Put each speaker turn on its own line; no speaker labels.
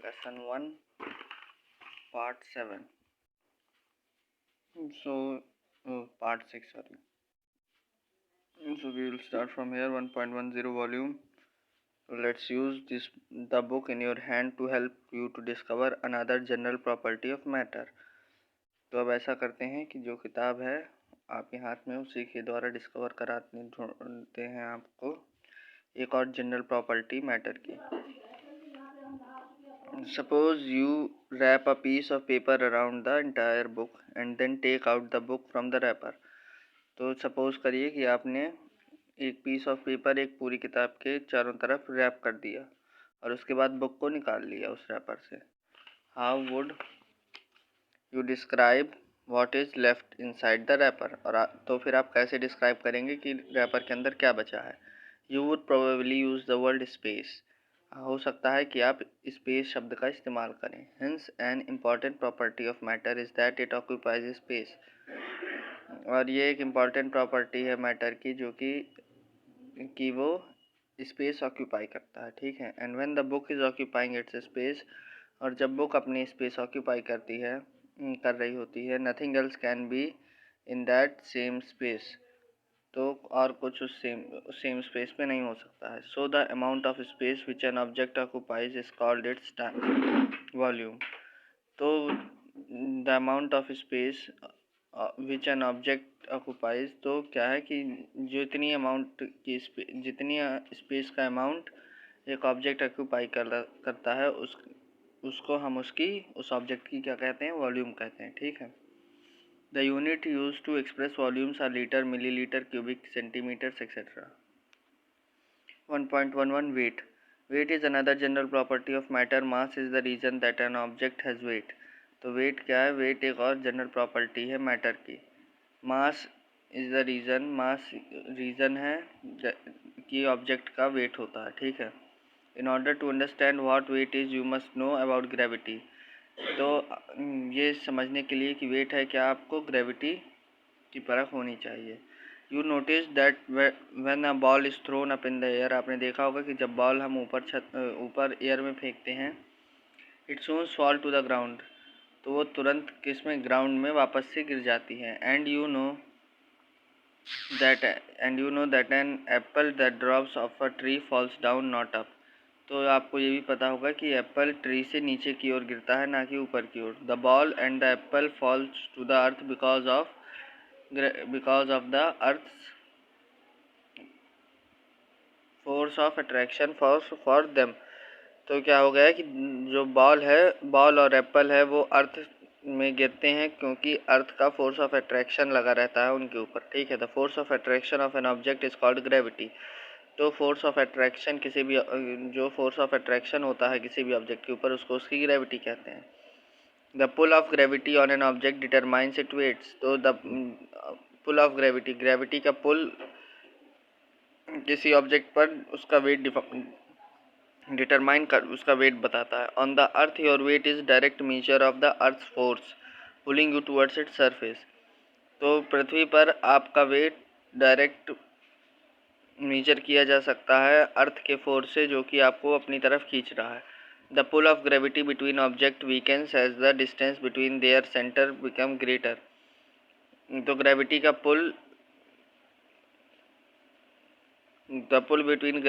lesson 1 part 7 part 6 sorry. So we will start from here. 1.10 volume. So let's use the book in your hand to help you to discover another general property of matter. तो अब ऐसा करते हैं कि जो किताब है आपके हाथ में उसी के द्वारा डिस्कवर कराते ढूंढते हैं आपको एक और जनरल प्रॉपर्टी मैटर की. Suppose you wrap a piece of paper around the entire book and then take out the book from the wrapper. तो सपोज करिए कि आपने एक पीस ऑफ पेपर एक पूरी किताब के चारों तरफ रैप कर दिया और उसके बाद बुक को निकाल लिया उस रैपर से. How would you describe what is left inside the wrapper. और तो फिर आप कैसे डिस्क्राइब करेंगे कि रैपर के अंदर क्या बचा है. You would probably use the word space. हो सकता है कि आप स्पेस शब्द का इस्तेमाल करें. Hence an important property of matter is that it occupies space. और ये एक इम्पॉर्टेंट प्रॉपर्टी है मैटर की जो कि वो स्पेस ऑक्यूपाई करता है. ठीक है. And when the book is occupying it's space. और जब बुक अपनी स्पेस ऑक्यूपाई कर रही होती है nothing else can be in that same space. तो और कुछ उस सेम स्पेस पे नहीं हो सकता है. So the amount of space which an object occupies is called its volume. तो the amount of space which an object occupies तो क्या है कि जितनी स्पेस का अमाउंट एक ऑब्जेक्ट ऑक्यूपाई करता है उसको हम उस ऑब्जेक्ट की क्या कहते हैं, वॉल्यूम कहते हैं. ठीक है. The unit used to express volumes are liter, milliliter, cubic, centimeters, etc. 1.11 Weight. Weight is another general property of matter. Mass is the reason that an object has weight. तो weight क्या है? weight एक और general property है matter की. Mass is the reason. mass reason है कि object का weight होता है. ठीक है. In order to understand what weight is, you must know about gravity. तो ये समझने के लिए कि वेट है क्या आपको ग्रेविटी की परख होनी चाहिए. You notice that when a ball is throne up in the air. आपने देखा होगा कि जब बॉल हम ऊपर एयर में फेंकते हैं it soon fall to the ground. तो वो तुरंत किसमें, ग्राउंड में वापस से गिर जाती है. And you know that an apple that drops off a tree falls down not up. तो आपको ये भी पता होगा कि एप्पल ट्री से नीचे की ओर गिरता है ना कि ऊपर की ओर. The ball and the apple falls to the earth because of the earth force of attraction for them. तो क्या हो गया है कि जो बॉल और एप्पल है वो अर्थ में गिरते हैं क्योंकि अर्थ का फोर्स ऑफ अट्रैक्शन लगा रहता है उनके ऊपर. ठीक है. The force of attraction of an object is called gravity. तो फोर्स ऑफ अट्रैक्शन जो फोर्स ऑफ अट्रैक्शन होता है किसी भी ऑब्जेक्ट के ऊपर उसको उसकी ग्रेविटी कहते हैं. The pull of gravity on an object determines it weights. तो द पुल ऑफ ग्रेविटी का पुल किसी ऑब्जेक्ट पर उसका वेट डिटरमाइन कर उसका वेट बताता है. On the earth your weight is direct measure of the earth force pulling you towards its surface. तो पृथ्वी पर आपका वेट डायरेक्ट मेजर किया जा सकता है अर्थ के फोर्स से जो कि आपको अपनी तरफ खींच रहा है. The pull of gravity between object weakens as the distance between their centre become greater. तो ग्रेविटी का पुल बिटवीन